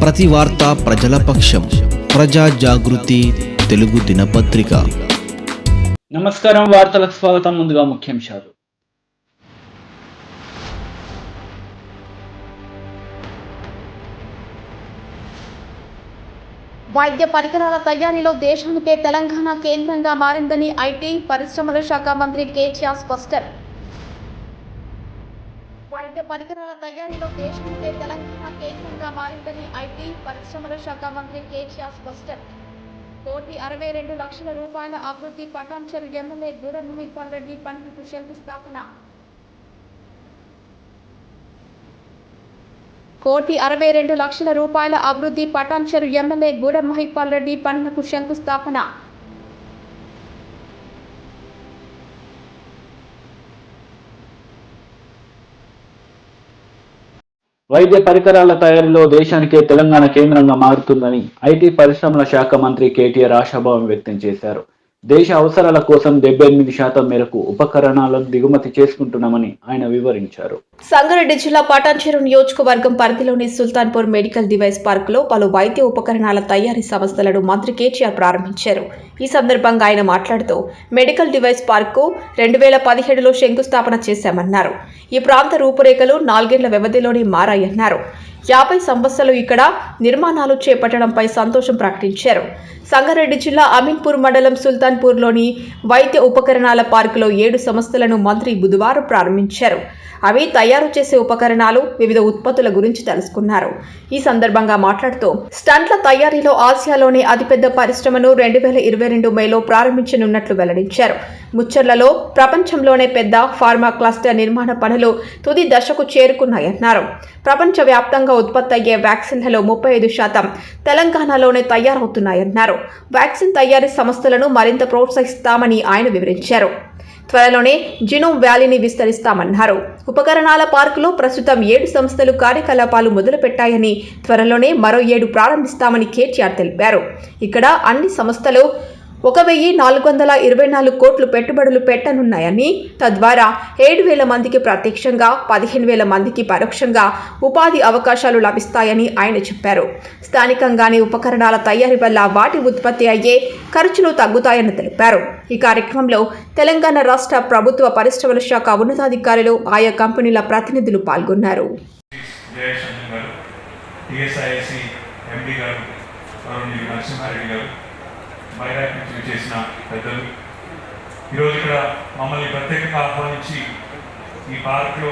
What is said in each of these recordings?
ప్రతి వార్త ప్రజల పక్షం. ప్రజా జాగృతి తెలుగు దినపత్రిక. నమస్కారం, వార్తలకు స్వాగతం. ముందుగా ముఖ్యాంశాలు. వైద్య పరికరాల తయారీలో దేశానికే తెలంగాణ కేంద్రంగా మారిందని ఐటీ పరిశ్రమల శాఖ మంత్రి కేటీఆర్ స్పష్టం. వైద్య పరికరాల తయారీలో దేశానికే తెలంగాణ కేంద్రంగా మారిందని ఐటీ పరిశ్రమల శాఖ మంత్రి కేటీఆర్ స్పష్టం. 1,62 రూపాయల అభివృద్ధి పటాన్చెరు ఎమ్మెల్యే గూడెం మహిపాల్ రెడ్డి పనులకు శంకుస్థాపన. 1,62 రూపాయల అభివృద్ధి పటాన్చెరు ఎమ్మెల్యే గూడెం మహిపాల్ రెడ్డి పనులకు శంకుస్థాపన. వైద్య పరికరాల తయారీలో దేశానికే తెలంగాణ కేంద్రంగా మారుతుందని ఐటీ పరిశ్రమల శాఖ మంత్రి కేటీఆర్ ఆశాభావం వ్యక్తం చేశారు. దేశ అవసరాల కోసం 78% మేరకు ఉపకరణాలను దిగుమతి చేసుకుంటున్నామని ఆయన వివరించారు. సంగారెడ్డి జిల్లా పటాన్చెరు నియోజకవర్గం పరిధిలోని సుల్తాన్పూర్ మెడికల్ డివైస్ పార్కులో పలు వైద్య ఉపకరణాల తయారీ సంస్థలను మంత్రి కేటీఆర్ ప్రారంభించారు. ఈ సందర్భంగా ఆయన మాట్లాడుతూ మెడికల్ డివైస్ పార్కు 2017లో శంకుస్థాపన చేశామన్నారు. ఈ ప్రాంత రూపురేఖలు 4 ఏళ్ల వ్యవధిలోనే మారాయన్నారు. 50 సంస్థలు ఇక్కడ నిర్మాణాలు చేపట్టడంపై సంతోషం ప్రకటించారు. సంగారెడ్డి జిల్లా అమీన్పూర్ మండలం సుల్తాన్పూర్లోని వైద్య ఉపకరణాల పార్కులో 7 సంస్థలను మంత్రి బుధవారం ప్రారంభించారు. అవి తయారు చేసే ఉపకరణాలు, వివిధ ఉత్పత్తుల గురించి తెలుసుకున్నారు. ఈ సందర్భంగా మాట్లాడుతూ స్టంట్ల తయారీలో ఆసియాలోనే అతిపెద్ద పరిశ్రమను 2022 మేలో ప్రారంభించనున్నట్లు వెల్లడించారు. ముచ్చర్లలో ప్రపంచంలోనే పెద్ద ఫార్మా క్లస్టర్ నిర్మాణ పనులు తుది దశకు చేరుకున్నాయన్నారు. ప్రపంచవ్యాప్తంగా ఉత్పత్తి అయ్యే వ్యాక్సిన్లలో 35% తెలంగాణలోనే తయారవుతున్నాయన్నారు. వ్యాక్సిన్ తయారీ సంస్థలను మరింత ప్రోత్సహిస్తామని ఆయన వివరించారు. త్వరలోనే జినోమ్ వ్యాలీని విస్తరిస్తామన్నారు. ఉపకరణాల పార్కులో ప్రస్తుతం 7 సంస్థలు కార్యకలాపాలు మొదలుపెట్టాయని, త్వరలోనే మరో 7 ప్రారంభిస్తామని కేటీఆర్ తెలిపారు. ఇక్కడ అన్ని సంస్థలు 1,424 కోట్లు పెట్టుబడులు పెట్టనున్నాయని, తద్వారా 7,000 మందికి ప్రత్యక్షంగా, 15,000 మందికి పరోక్షంగా ఉపాధి అవకాశాలు లభిస్తాయని ఆయన చెప్పారు. స్థానికంగానే ఉపకరణాల తయారీ వల్ల వాటి ఉత్పత్తి అయ్యే ఖర్చులు తగ్గుతాయని తెలిపారు. ఈ కార్యక్రమంలో తెలంగాణ రాష్ట్ర ప్రభుత్వ పరిశ్రమల శాఖ ఉన్నతాధికారులు, ఆయా కంపెనీల ప్రతినిధులు పాల్గొన్నారు. బైరాక్ నుంచి చేసిన పెద్దలు ఈరోజు ఇక్కడ మమ్మల్ని ప్రత్యేకంగా ఆహ్వానించి ఈ పార్క్లో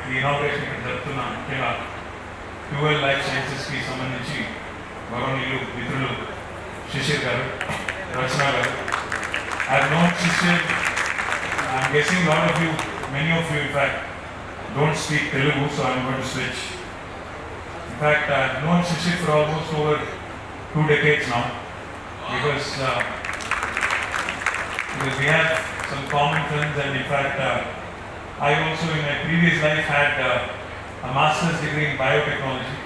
ఈ ఇనాగ్రేషన్ ఇక్కడ జరుపుతున్న ముఖ్యంగా ఫ్యూయల్ లైఫ్ సైన్సెస్కి సంబంధించి గౌరవనీయులు మిత్రులు శిశిర్ గారు, రచన గారు. I known Shishir, I'm guessing lot of you, many of you in fact don't speak Telugu, so I'm going to switch. In fact I known Shishir for almost over 2 decades now. Because we have some common friends, and in fact I also in my previous life had a master's degree in biotechnology,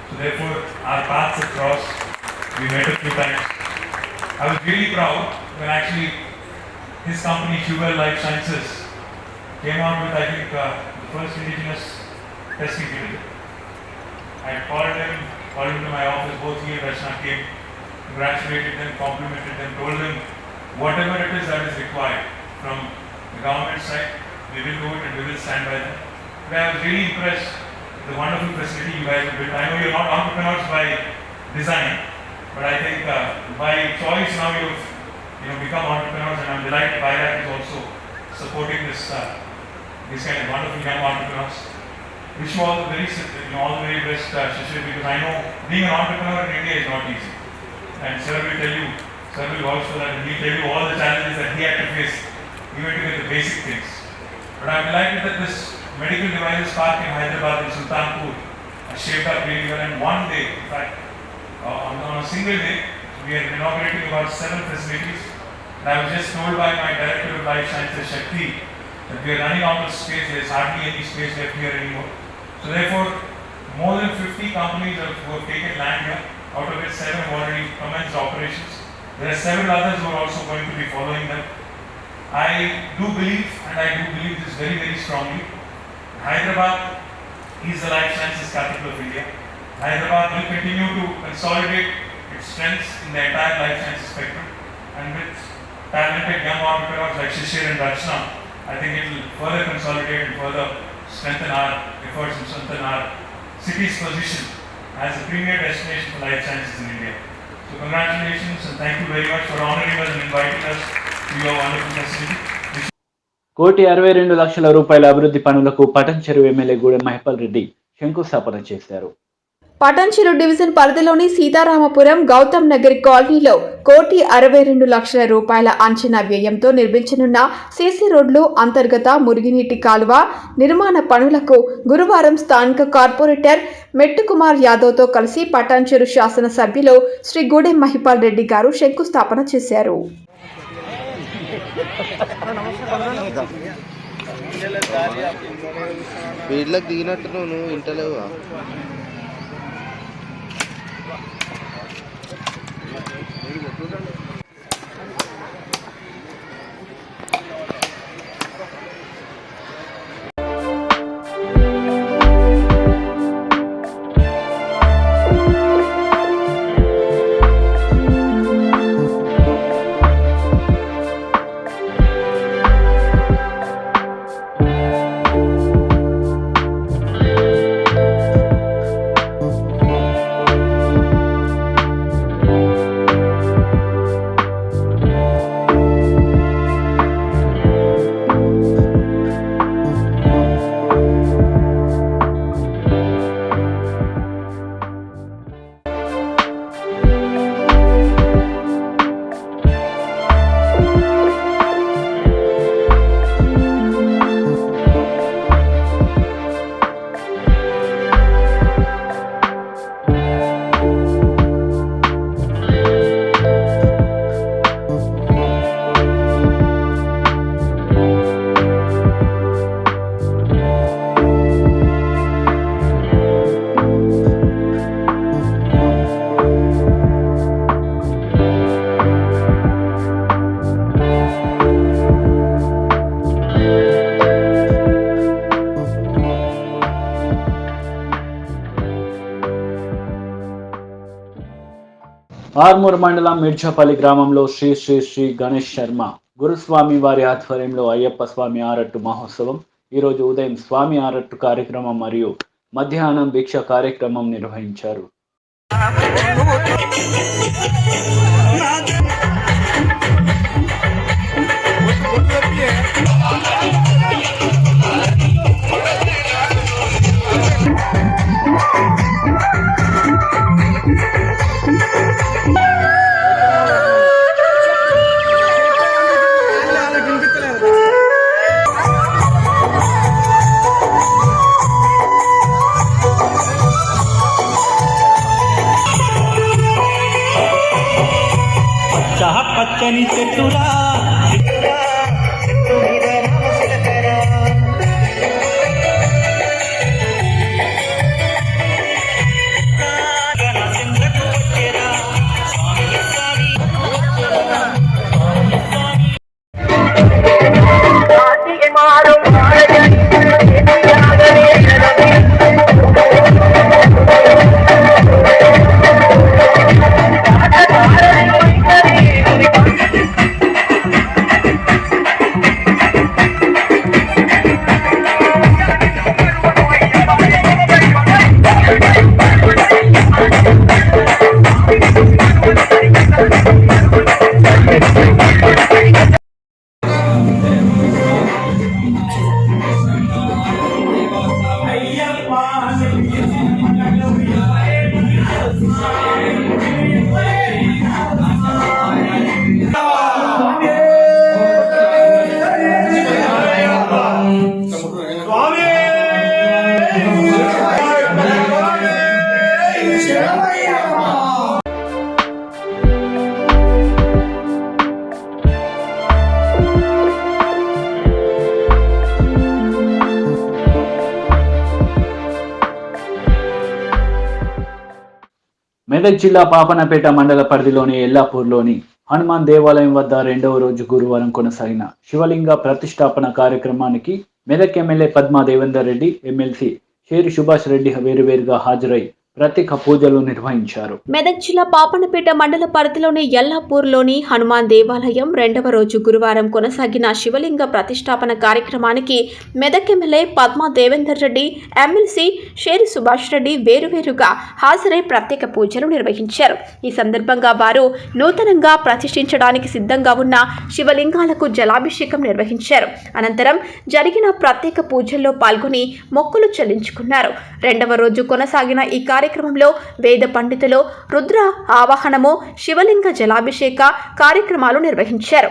so therefore our paths have crossed. We met a few times. I was really proud when actually his company Fuel Life Sciences came out with, I think, the first indigenous testing kit. I called him to my office. Both he and Rachna came, congratulated them, complimented them, told them whatever it is that is required from the government side, we will do it and we will stand by them. But I was really impressed with the wonderful facility you guys have built. I know you're not entrepreneurs by design, but I think by choice now you've become entrepreneurs, and I'm delighted Bairak is also supporting this kind of wonderful young entrepreneurs. Wish you all the very best, Shishir, because I know being an entrepreneur in India is not easy. And sir will tell you, sir will vouch for that, and he'll tell you all the challenges that he had to face even to get the basic things. But I'm delighted that this medical devices park in Hyderabad in Sultanpur has shaped up really well, and one day, in fact, on a single day, we are inaugurating about 7 facilities. And I was just told by my Director of Life Sciences, Shakti, that we are running out of space. There is hardly any space left here anymore. So therefore, more than 50 companies who have taken land here. Out of it, 7 have already commenced operations. There are several others who are also going to be following them. I do believe, and I do believe this very, very strongly, Hyderabad is the life sciences capital of India. Hyderabad will continue to consolidate its strengths in the entire life sciences spectrum, and with talented young entrepreneurs like Shishir and Rachna, I think it will further consolidate and further strengthen our efforts and strengthen our city's position as a premier destination for life sciences in India. So congratulations and thank you very much for honoring us and inviting us to your wonderful facility. ₹1,62,00,000 అభివృద్ధి పనులకు Patancheru MLA Gudem Mahipal Reddy శంకుస్థాపన చేశారు. Patancheru division పరిధిలోని సీతారామపురం గౌతమ్ నగర్ కాలనీలో ₹1,62,00,000 అంచనా వ్యయంతో నిర్మించనున్న CC రోడ్లు అంతర్గత మురుగునీటి కాలువ నిర్మాణ పనులకు గురువారం స్థానిక కార్పొరేటర్ మెట్టుకుమార్ యాదవ్తో కలిసి పటాన్చెరు శాసనసభ్యులు శ్రీ గూడెం మహిపాల్ రెడ్డి గారు శంకుస్థాపన చేశారు. వీళ్ళకి దిగినట్టు నువ్వు ఇంటలేవుగా. ఆర్మూర్ మండలం మిర్జాపల్లి గ్రామంలో శ్రీ శ్రీ శ్రీ గణేష్ శర్మ గురుస్వామి వారి ఆధ్వర్యంలో అయ్యప్ప స్వామి ఆరట్టు మహోత్సవం ఈరోజు ఉదయం స్వామి ఆరట్టు కార్యక్రమం మరియు మధ్యాహ్నం భిక్ష కార్యక్రమం నిర్వహించారు. పచ్చని చెట్టురా మెదక్ జిల్లా పాపనపేట మండల పరిధిలోని ఎల్లాపూర్లోని హనుమాన్ దేవాలయం వద్ద రెండవ రోజు గురువారం కొనసాగిన శివలింగ ప్రతిష్టాపన కార్యక్రమానికి మెదక్ ఎమ్మెల్యే పద్మా దేవేందర్ రెడ్డి, ఎమ్మెల్సీ షేరి సుభాష్ రెడ్డి వేరువేరుగా హాజరై ప్రత్యేక పూజలు నిర్వహించారు. మెదక్ జిల్లా పాపన్నపేట మండల పరిధిలోని యల్లాపూర్లోని హనుమాన్ దేవాలయం రెండవ రోజు గురువారం కొనసాగిన శివలింగ ప్రతిష్టాపన కార్యక్రమానికి మెదక్ ఎమ్మెల్యే పద్మా దేవేందర్ రెడ్డి, ఎమ్మెల్సీ షేరి సుభాష్ రెడ్డి వేరువేరుగా హాజరై ప్రత్యేక పూజలు నిర్వహించారు. ఈ సందర్భంగా వారు నూతనంగా ప్రతిష్ఠించడానికి సిద్ధంగా ఉన్న శివలింగాలకు జలాభిషేకం నిర్వహించారు. అనంతరం జరిగిన ప్రత్యేక పూజల్లో పాల్గొని మొక్కులు చెల్లించుకున్నారు. రెండవ రోజు కొనసాగిన ఈ కార్యక్రమంలో వేద పండితులు రుద్ర ఆవాహనము, శివలింగ జలాభిషేక కార్యక్రమాలు నిర్వహించారు.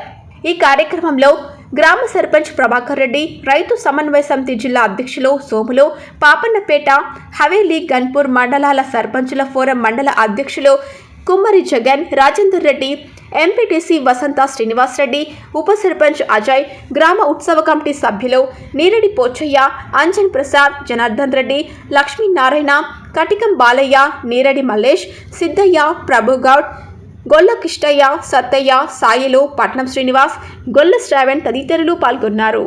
ఈ కార్యక్రమంలో గ్రామ సర్పంచ్ ప్రభాకర్ రెడ్డి, రైతు సమన్వయ సమితి జిల్లా అధ్యక్షులు సోములు, పాపన్నపేట, హవేలీ, గన్పూర్ మండలాల సర్పంచుల ఫోరం మండల అధ్యక్షులు కుమ్మరి జగన్, రాజేందర్ రెడ్డి, ఎంపీటీసీ వసంత శ్రీనివాస్ రెడ్డి, ఉప సర్పంచ్ అజయ్, గ్రామ ఉత్సవ కమిటీ సభ్యులు నీరెడి పోచయ్య, అంజన్ ప్రసాద్, జనార్దన్ రెడ్డి, లక్ష్మీనారాయణ, కటికం బాలయ్య, నీరెడి మల్లేష్, సిద్ధయ్య, ప్రభుగౌడ్, గొల్ల కిష్టయ్య, సత్తయ్య, సాయిలు, పట్నం శ్రీనివాస్, గొల్ల శ్రావణ్ తదితరులు పాల్గొన్నారు.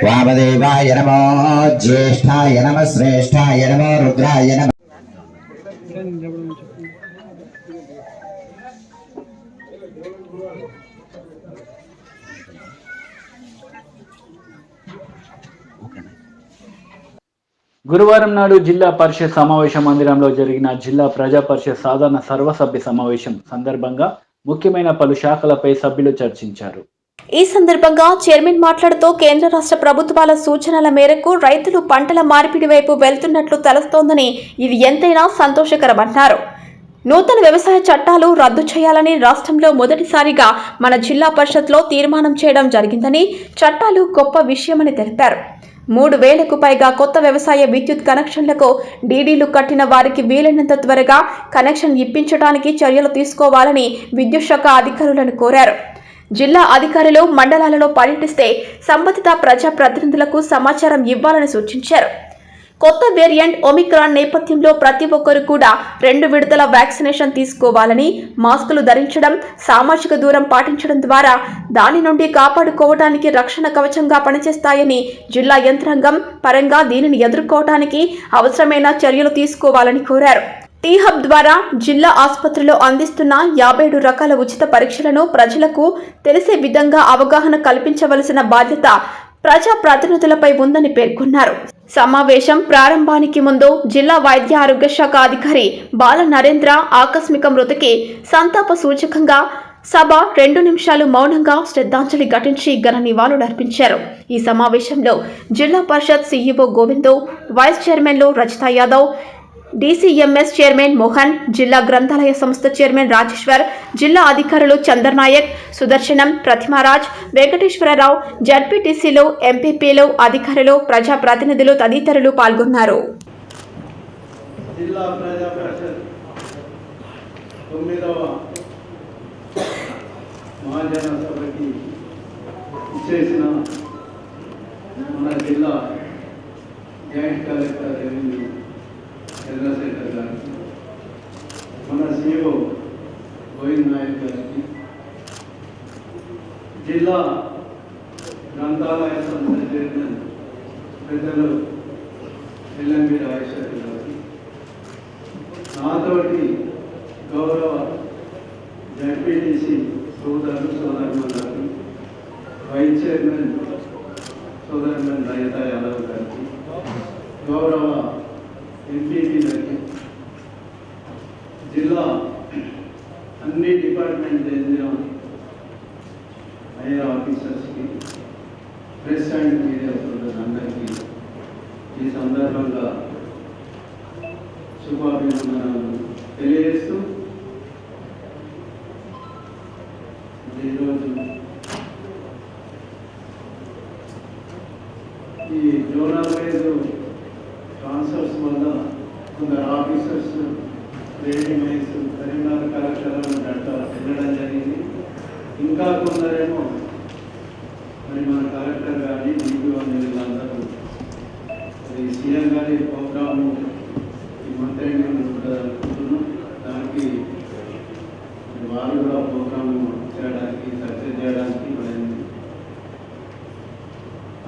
వామదేవాయ నమో, జ్యేష్ఠాయ నమ, శ్రేష్ఠాయ నమో, రుద్రాయ నమ. గురువారం నాడు జిల్లా పరిషత్ సమావేశ మందిరంలో జరిగిన జిల్లా ప్రజా పరిషత్ సాధారణ సర్వసభ్య సమావేశం సందర్భంగా ముఖ్యమైన పలు శాఖలపై సభ్యులు చర్చించారు. ఈ సందర్భంగా చైర్మన్ మాట్లాడుతూ కేంద్ర రాష్ట్ర ప్రభుత్వాల సూచనల మేరకు రైతులు పంటల మార్పిడి వైపు వెళ్తున్నట్లు తెలుస్తోందని, ఇది ఎంతైనా సంతోషకరమన్నారు. నూతన వ్యవసాయ చట్టాలు రద్దు చేయాలని రాష్ట్రంలో మొదటిసారిగా మన జిల్లా పరిషత్లో తీర్మానం చేయడం జరిగిందని, చట్టాలు గొప్ప విషయమని తెలిపారు. 3,000కు పైగా కొత్త వ్యవసాయ విద్యుత్ కనెక్షన్లకు డీడీలు కట్టిన వారికి వీలైనంత త్వరగా కనెక్షన్ ఇప్పించడానికి చర్యలు తీసుకోవాలని విద్యుత్ శాఖ అధికారులను కోరారు. జిల్లా అధికారులు మండలాలలో పర్యటిస్తే సంబంధిత ప్రజా ప్రతినిధులకు సమాచారం ఇవ్వాలని సూచించారు. కొత్త వేరియంట్ ఒమిక్రాన్ నేపథ్యంలో ప్రతి ఒక్కరు కూడా 2 విడతల వ్యాక్సినేషన్ తీసుకోవాలని, మాస్కులు ధరించడం, సామాజిక దూరం పాటించడం ద్వారా దాని నుండి కాపాడుకోవడానికి రక్షణ కవచంగా పనిచేస్తాయని, జిల్లా యంత్రాంగం పరంగా దీనిని ఎదుర్కోవడానికి అవసరమైన చర్యలు తీసుకోవాలని కోరారు. టీ హబ్ ద్వారా జిల్లా ఆసుపత్రిలో అందిస్తున్న 57 రకాల ఉచిత పరీక్షలను ప్రజలకు తెలిసే విధంగా అవగాహన కల్పించవలసిన బాధ్యత ప్రజా ప్రతినిధులపై ఉందని పేర్కొన్నారు. సమావేశం ప్రారంభానికి ముందు జిల్లా వైద్య ఆరోగ్య శాఖ అధికారి బాల నరేంద్ర ఆకస్మిక మృతికి సంతాప సూచకంగా సభ 2 నిమిషాలు మౌనంగా శ్రద్ధాంజలి ఘటించి ఘన నివాళులర్పించారు. ఈ సమావేశంలో జిల్లా పరిషత్ సీఈఓ గోవిందు, వైస్ చైర్మన్లు రజితా యాదవ్, డీసీఎంఎస్ చైర్మన్ మోహన్, జిల్లా గ్రంథాలయ సంస్థ చైర్మన్ రాజేశ్వర్, జిల్లా అధికారులు చంద్రనాయక్, సుదర్శనం, ప్రతిమారాజ్, వెంకటేశ్వరరావు, జడ్పీటీసీలు, ఎంపీపీలు, అధికారులు, ప్రజా ప్రతినిధులు తదితరులు పాల్గొన్నారు. జిల్లా ప్రజా పరిషత్ 9వ మహాజన సభకి ఇచ్చేసిన మన జిల్లా జాయింట్ కలెక్టర్ రెవెన్యూ చంద్రశేఖర్ గారికి, మన సీఓ గోవింద్ నాయక్ గారికి, జిల్లా గ్రంథాలయ సంస్థ చైర్మన్ పెద్దలు ఎల్ఎంబి రాజేశ్వరి గారికి, నాతోటి గౌరవ జడ్పీటీసీ సోదరుమణులకు, వైస్ చైర్మన్ సోదరుమణి రజితా యాదవ్ గారికి, గౌరవ ఎంపీపీలకి, జిల్లా అన్ని డిపార్ట్మెంట్ చెందిన హైయర్ ఆఫీసర్స్కి, ప్రెస్ అండ్ మీడియా సోదరులందరికీ ఈ సందర్భంగా శుభాభినందనలు తెలియజేస్తూ ఈరోజు ఈ జోనల్ వైజ్ ట్రాన్స్ఫర్స్ వల్ల కొందరు ఆఫీసర్స్ రేడిమైన్స్ కరీంనగర్ కలెక్టర్ వెళ్ళడం జరిగింది. ఇంకా కొందరేమో మరి మన కలెక్టర్ కానీ డిపిఓ వీళ్ళందరూ సీఎం గారి ప్రోగ్రాము ఈ మంత్రి అనుకుంటున్నాం. దానికి వారు కూడా ప్రోగ్రాము చేయడానికి సక్సెస్ చేయడానికి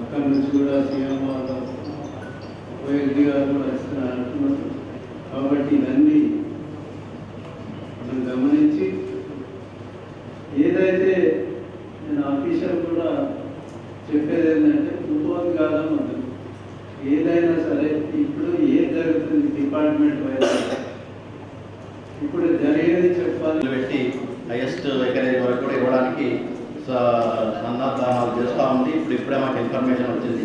అక్కడి నుంచి కూడా సీఎం గారు ఓఎల్డీ గారు అంటున్నారు. కాబట్టి ఇవన్నీ మనం గమనించి ఏదైతే నేను ఆఫీసర్ కూడా చెప్పేది ఏంటంటే ఉపోద్ఘాతం వద్దు. ఏదైనా సరే ఇప్పుడు ఏం జరుగుతుంది డిపార్ట్మెంట్ వైజ్ ఇప్పుడు జరిగేది చెప్పాలి పెట్టి హైయెస్ట్ ఎకరేజ్ వరకు కూడా ఇవ్వడానికి సన్నాహాలు చేస్తూ ఉంది. ఇప్పుడే మాకు ఇన్ఫర్మేషన్ వచ్చింది.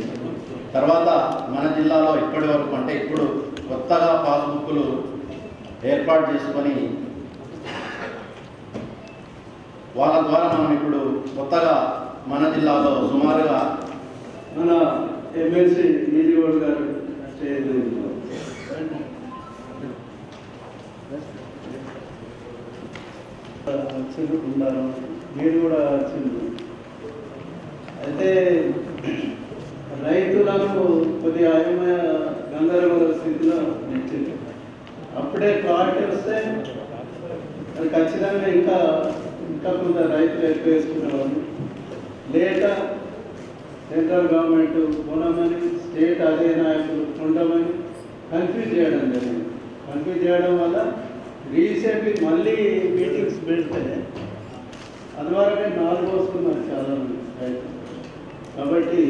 తర్వాత మన జిల్లాలో ఇప్పటి వరకు అంటే ఇప్పుడు కొత్తగా పాస్బుక్లు ఏర్పాటు చేసుకొని వాళ్ళ ద్వారా మనం ఇప్పుడు కొత్తగా మన జిల్లాలో సుమారుగా మన ఎమ్మెల్సీ ఈజీఓడ్ గారు వచ్చింది ఉన్నారు, మీరు కూడా వచ్చింది. అయితే రైతులకు కొద్దిగా అయమయ గందరగోళ స్థితిలో నెచ్చింది. అప్పుడే క్లారిటీ వస్తే అది ఖచ్చితంగా ఇంకా కొంత రైతులు ఎక్కువ వేసుకునేవాళ్ళు. లేక సెంట్రల్ గవర్నమెంట్ కొనమని స్టేట్ అదే నాయకులు కొండమని కన్ఫ్యూజ్ చేయడం జరిగింది. కన్ఫ్యూజ్ చేయడం వల్ల రీసెంట్లీ మళ్ళీ మీటింగ్స్ పెడితే అందువరకే 4 వస్తున్నారు చాలామంది రైతులు. కాబట్టి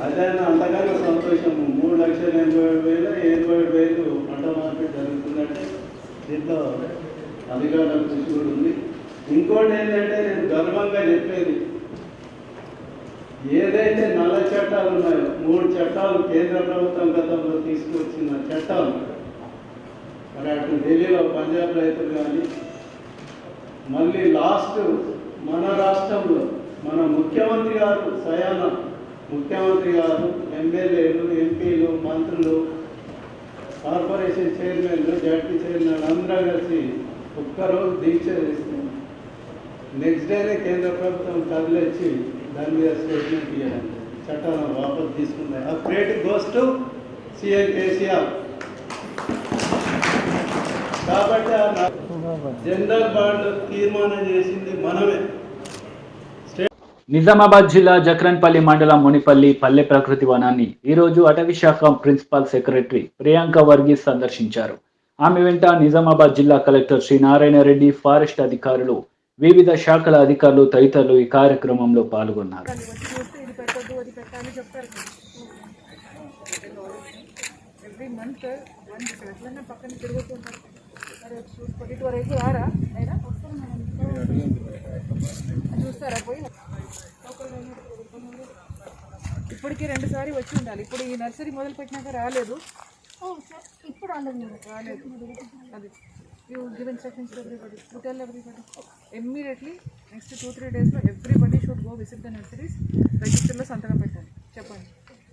అదైనా అంతకన్నా సంతోషము. 3,87,000 పంట మార్కెట్ జరుగుతుందంటే దీంట్లో అధికారుల కృషి కూడా ఉంది. ఇంకోటి ఏంటంటే నేను గర్వంగా చెప్పేది, ఏదైతే నల్ల చట్టాలు ఉన్నాయో 3 చట్టాలు కేంద్ర ప్రభుత్వం గతంలో తీసుకొచ్చిన చట్టాలు, మరి అటు ఢిల్లీలో పంజాబ్ రైతులు కానీ మళ్ళీ లాస్ట్ మన రాష్ట్రంలో మన ముఖ్యమంత్రి గారు స్వయాన ముఖ్యమంత్రి గారు ఎమ్మెల్యేలు ఎంపీలు మంత్రులు కార్పొరేషన్ చైర్మన్లు జడ్పీ చైర్మన్ అందరూ కలిసి ఒక్కరోజు దీక్ష చేస్తుంది. నెక్స్ట్ డేనే కేంద్ర ప్రభుత్వం కదిలిచ్చి దాని మీద స్టేట్మెంట్ ఇవ్వడం చట్టాలను వాపసు తీసుకున్నాయి. ఆ credit goes to CM KCR. కాబట్టి జనరల్ బాండ్ తీర్మానం చేసింది మనమే. నిజామాబాద్ జిల్లా జక్రన్పల్లి మండలం మునిపల్లి పల్లె ప్రకృతి వనాన్ని ఈరోజు అటవీ శాఖ ప్రిన్సిపల్ సెక్రటరీ ప్రియాంక వర్గీస్ సందర్శించారు. ఆమె వెంట నిజామాబాద్ జిల్లా కలెక్టర్ శ్రీ నారాయణ రెడ్డి, ఫారెస్ట్ అధికారులు, వివిధ శాఖల అధికారులు తదితరులు ఈ కార్యక్రమంలో పాల్గొన్నారు. చూస్తారా పోయి ఇప్పటికి 2 సార్లు వచ్చి ఉండాలి. ఇప్పుడు ఈ నర్సరీ మొదలు పెట్టినాక రాలేదు. ఇప్పుడు రాలేదు. అది you give instructions to everybody, to tell everybody immediately next 2-3 డేస్లో everybody should go visit the nurseries. రిజిస్టర్లో సంతకం పెట్టాలి. చెప్పండి.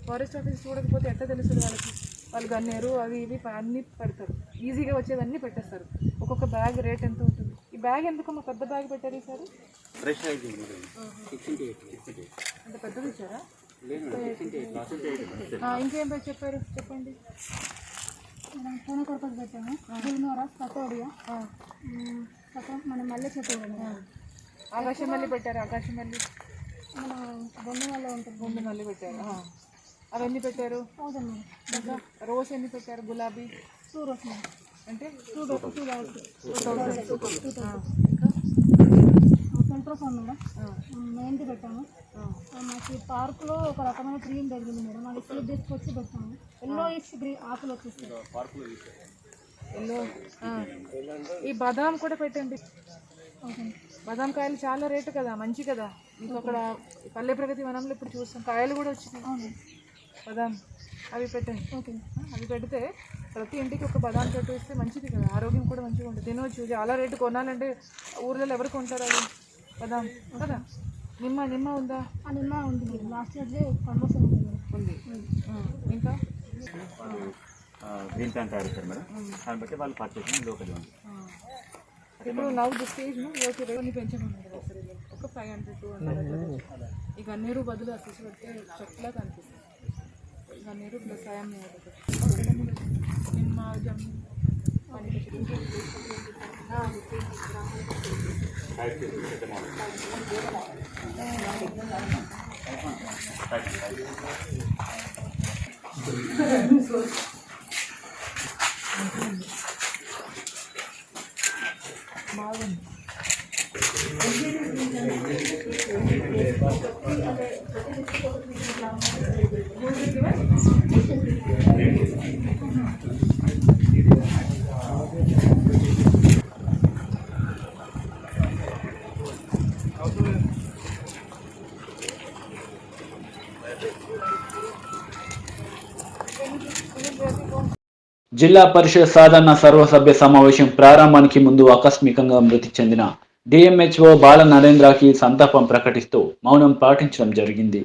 ఫారెస్ట్ ఆఫీస్ చూడకపోతే ఎట్లా తెలుస్తుంది వాళ్ళకి? వాళ్ళు గన్నేరు అవి ఇవి అన్నీ పెడతారు. ఈజీగా వచ్చేదన్నీ పెట్టేస్తారు. ఒక్కొక్క బ్యాగ్ రేట్ ఎంత ఉంటుంది? ఈ బ్యాగ్ ఎందుకమ్మా పెద్ద బ్యాగ్ పెట్టారు ఈసారి? అంటే పెద్దది ఇచ్చారా? ఇంకేం చెప్పారు చెప్పండి. పూన కొరపతి పెట్టాము, గుల్మోరా, పకోడియా, మనం మళ్ళీ చెప్పాము. ఆకాశం మళ్ళీ పెట్టారు. ఆకాశం మళ్ళీ మన బొండు మళ్ళీ ఉంటుంది. బొండు మళ్ళీ పెట్టారు. అవన్నీ పెట్టారు. 1000 ఇంకా రోజ్ ఎన్ని పెట్టారు? గులాబీ 2 రోజ్ అంటే 2000. ఇంకా సెంట్రోఫోన్ మేడం మెయిన్కి పెట్టాము. మాకు పార్కులో ఒక రకమైన క్రీమ్ జరిగింది మేడం, అది సీడ్ తీసుకొచ్చి పెట్టాము. ఎల్లో ఇష్ గ్రీన్ ఆకులు వచ్చేస్తాయి. ఎల్లో. ఈ బాదాం కూడా పెట్టండి. బాదాం కాయలు చాలా రేటు కదా, మంచి కదా. మీకు అక్కడ పల్లె ప్రగతి వనంలో ఇప్పుడు చూస్తాం కాయలు కూడా వచ్చినాయి. బాదాం అవి పెట్టండి. ఓకే, అవి పెడితే ప్రతి ఇంటికి ఒక బాదాం చెట్టు ఇస్తే మంచిది కదా, ఆరోగ్యం కూడా మంచిగా ఉంటుంది. తినవచ్చు. చాలా రేటు కొనాలంటే ఊర్లలో ఎవరు కొంటారు అవి బాదాం కదా. నిమ్మ ఉందా? నిమ్మ ఉంది, లాస్ట్ ఇయర్ ప్రమోషన్ ఉంది. ఇంకా గ్రీన్ ప్లాంట్ తయారు చేస్తారు మేడం, దాన్ని బట్టి వాళ్ళు పర్చేసింగ్ లోకల్ ఉంది. ఇప్పుడు నవ్వు ది స్టేజ్ ఓకే రేట్ని పెంచమన్నారు నర్సరీలో ఒక 500 200. ఈ గన్నేరు బదులు అసలు పెడితే చెట్లా కనిపిస్తుంది. గన్నేరు ప్లస్ సాయం నిమ్మ జమ్ము బాగుంది. జిల్లా పరిషత్ సాధారణ సర్వసభ్య సమావేశం ప్రారంభానికి ముందు ఆకస్మికంగా మృతి చెందిన డిఎంహెచ్ఓ బాల నరేంద్రకి సంతాపం ప్రకటిస్తూ మౌనం పాటించడం జరిగింది.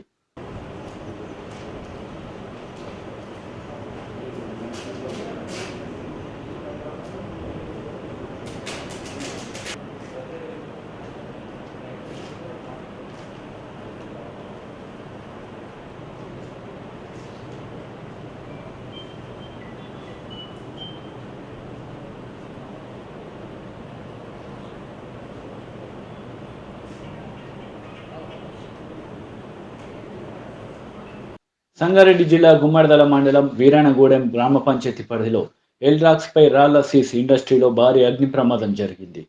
సంగారెడ్డి జిల్లా గుమ్మడిదల మండలం వీరాణగూడెం గ్రామ పంచాయతీ పరిధిలో ఎల్డ్రాక్స్ పై రాళ్ల సీస్ ఇండస్ట్రీలో భారీ అగ్ని ప్రమాదం జరిగింది.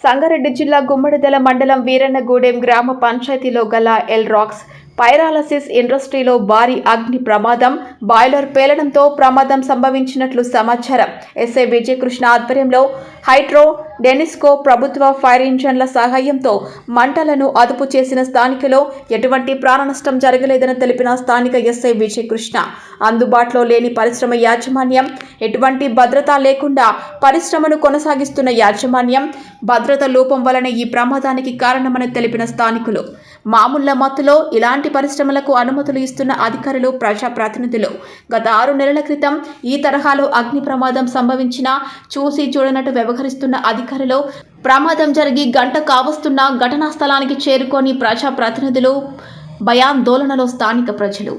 సంగారెడ్డి జిల్లా గుమ్మడిదల మండలం వీరన్నగూడెం గ్రామ పంచాయతీలో గల ఎల్రాక్స్ పైరాలసిస్ ఇండస్ట్రీలో భారీ అగ్ని ప్రమాదం, బాయిలర్ పేలడంతో ప్రమాదం సంభవించినట్లు సమాచారం. ఎస్ఐ విజయకృష్ణ ఆధ్వర్యంలో హైడ్రో డెనిస్కో ప్రభుత్వ ఫైర్ ఇంజన్ల సహాయంతో మంటలను అదుపు చేసిన స్థానికులు ఎటువంటి ప్రాణ నష్టం జరగలేదని తెలిపిన స్థానిక ఎస్ఐ విజయకృష్ణ, అందుబాటులో లేని పరిశ్రమ యాజమాన్యం, ఎటువంటి భద్రత లేకుండా పరిశ్రమను కొనసాగిస్తున్న యాజమాన్యం, భద్రత లోపం వలన ఈ ప్రమాదానికి కారణమని తెలిపిన స్థానికులు, మామూళ్ల మత్తులో ఇలాంటి పరిశ్రమలకు అనుమతులు ఇస్తున్న అధికారులు, ప్రజాప్రతినిధులు గత 6 నెలల క్రితం ఈ తరహాలో అగ్ని ప్రమాదం సంభవించినా చూసి చూడనట్టు వ్యవహరిస్తున్న అధికారులు, ప్రమాదం జరిగి గంట కావస్తున్న ఘటనా స్థలానికి చేరుకొని ప్రజాప్రతినిధులు భయాందోళనలో స్థానిక ప్రజలు.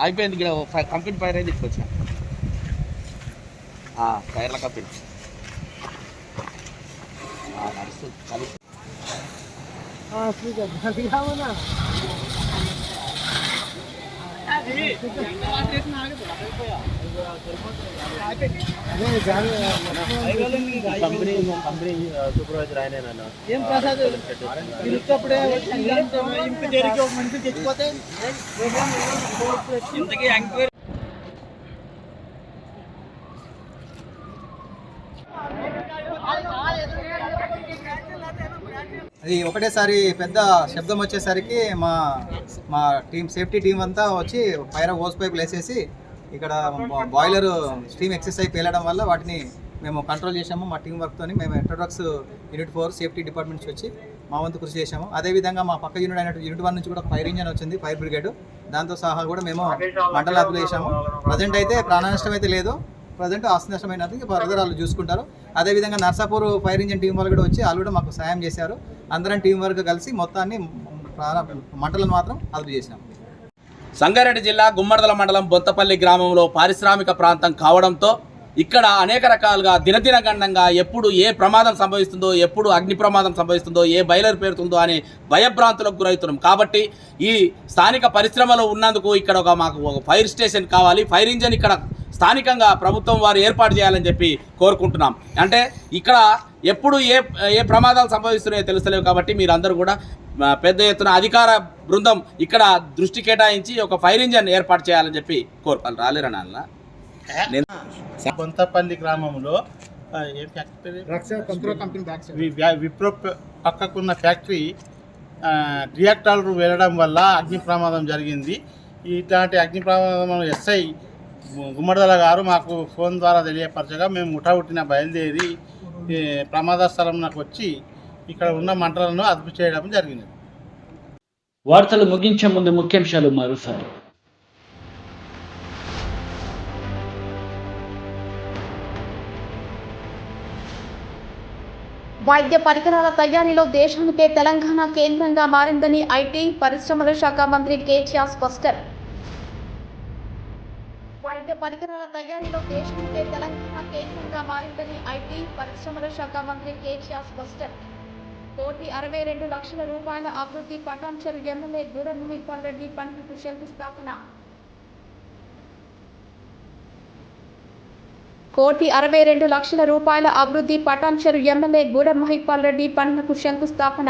అయిపోయింది కంప్లీట్ ఫైర్ అయింది తీసుకొచ్చిన టైర్ల కంపెనీ కంపెనీ సూపర్వైజర్ ఆయన ఏం ప్రసాద్ పిలిచినప్పుడే మంచి తెచ్చిపోతే ఇంతకీ ఎంక్వైరీ అది ఒకటేసారి పెద్ద శబ్దం వచ్చేసరికి మా సేఫ్టీ టీం అంతా వచ్చి ఫైర్ హోస్ పైపులు వేసేసి ఇక్కడ బాయిలర్ స్టీమ్ ఎక్సెస్ అయి పేలడం వల్ల వాటిని మేము కంట్రోల్ చేసాము. మా టీం వర్క్తో మేము ఎలక్ట్రానిక్స్ యూనిట్ 4 సేఫ్టీ డిపార్ట్మెంట్ నుంచి వచ్చి మా వంతు కృషి చేసాము. అదేవిధంగా మా పక్క యూనిట్ అయినట్టు యూనిట్ 1 నుంచి కూడా ఫైర్ ఇంజన్ వచ్చింది, ఫైర్ బ్రిగేడ్, దాంతో సహా కూడా మేము మంటలు అదుపు చేసాము. ప్రజెంట్ అయితే ప్రాణ నష్టం అయితే లేదు, ప్రజెంట్ ఆస్తి నష్టమైనది ఫర్దర్ వాళ్ళు చూసుకుంటారు. అదేవిధంగా నర్సాపూర్ ఫైర్ ఇంజన్ టీం వాళ్ళు కూడా వచ్చి వాళ్ళు కూడా మాకు సాయం చేశారు. అందరం టీం వర్క్ కలిసి మొత్తాన్ని మంటలను మాత్రం అదుపు చేసినాం. సంగారెడ్డి జిల్లా గుమ్మడిదల మండలం బొంతపల్లి గ్రామంలో పారిశ్రామిక ప్రాంతం కావడంతో ఇక్కడ అనేక రకాలుగా దినదిన గండంగా ఎప్పుడు ఏ ప్రమాదం సంభవిస్తుందో, ఎప్పుడు అగ్ని ప్రమాదం సంభవిస్తుందో, ఏ బయలర్ పేరుతుందో అని భయభ్రాంతులకు గురవుతున్నాం. కాబట్టి ఈ స్థానిక పరిశ్రమలో ఉన్నందుకు ఇక్కడ మాకు ఒక ఫైర్ స్టేషన్ కావాలి, ఫైర్ ఇంజన్ ఇక్కడ స్థానికంగా ప్రభుత్వం వారు ఏర్పాటు చేయాలని చెప్పి కోరుకుంటున్నాం. అంటే ఇక్కడ ఎప్పుడు ఏ ప్రమాదాలు సంభవిస్తున్నాయో తెలుస్తలేవు. కాబట్టి మీరందరూ కూడా పెద్ద ఎత్తున అధికార బృందం ఇక్కడ దృష్టి కేటాయించి ఒక ఫైర్ ఇంజన్ ఏర్పాటు చేయాలని చెప్పి కోరుకోవాలి. రాలేరా నాన్న? బొంతపల్లి గ్రామంలో ఏం ఫ్యాక్టరీ విప్రో పక్కకున్న ఫ్యాక్టరీ రియాక్టర్లు వెళ్ళడం వల్ల అగ్ని ప్రమాదం జరిగింది. ఇట్లాంటి అగ్ని ప్రమాదం ఎస్ఐ గుమ్మడిదల గారు మాకు ఫోన్ ద్వారా తెలియపరచగా మేము ముఠావుట్టిన బయలుదేరి ప్రమాద స్థలంలోకి వచ్చి ఇక్కడ ఉన్న మంటలను అదుపు చేయడం జరిగింది. వార్తలు ముగించే ముందు ముఖ్యాంశాలు మరోసారి. వైద్య పరికరాల తయారీలో దేశానికే తెలంగాణ కేంద్రంగా మారిందని ఐటీ పరిశ్రమల శాఖ మంత్రి కేటీఆర్ స్పష్టం. వైద్య పరికరాల తయారీలో దేశానికే తెలంగాణ కేంద్రంగా మారిందని ఐటీ పరిశ్రమల శాఖ మంత్రి కేటీఆర్ స్పష్టం. 1,62 రూపాయల అభివృద్ధి పటాన్చెరు ఎమ్మెల్యే గూడెం మహిపాల్ రెడ్డి పనులకు శంకుస్థాపన. 1,62 రూపాయల అభివృద్ధి పటాన్చెరు ఎమ్మెల్యే గూడెం మహిపాల్ రెడ్డి పనులకు శంకుస్థాపన.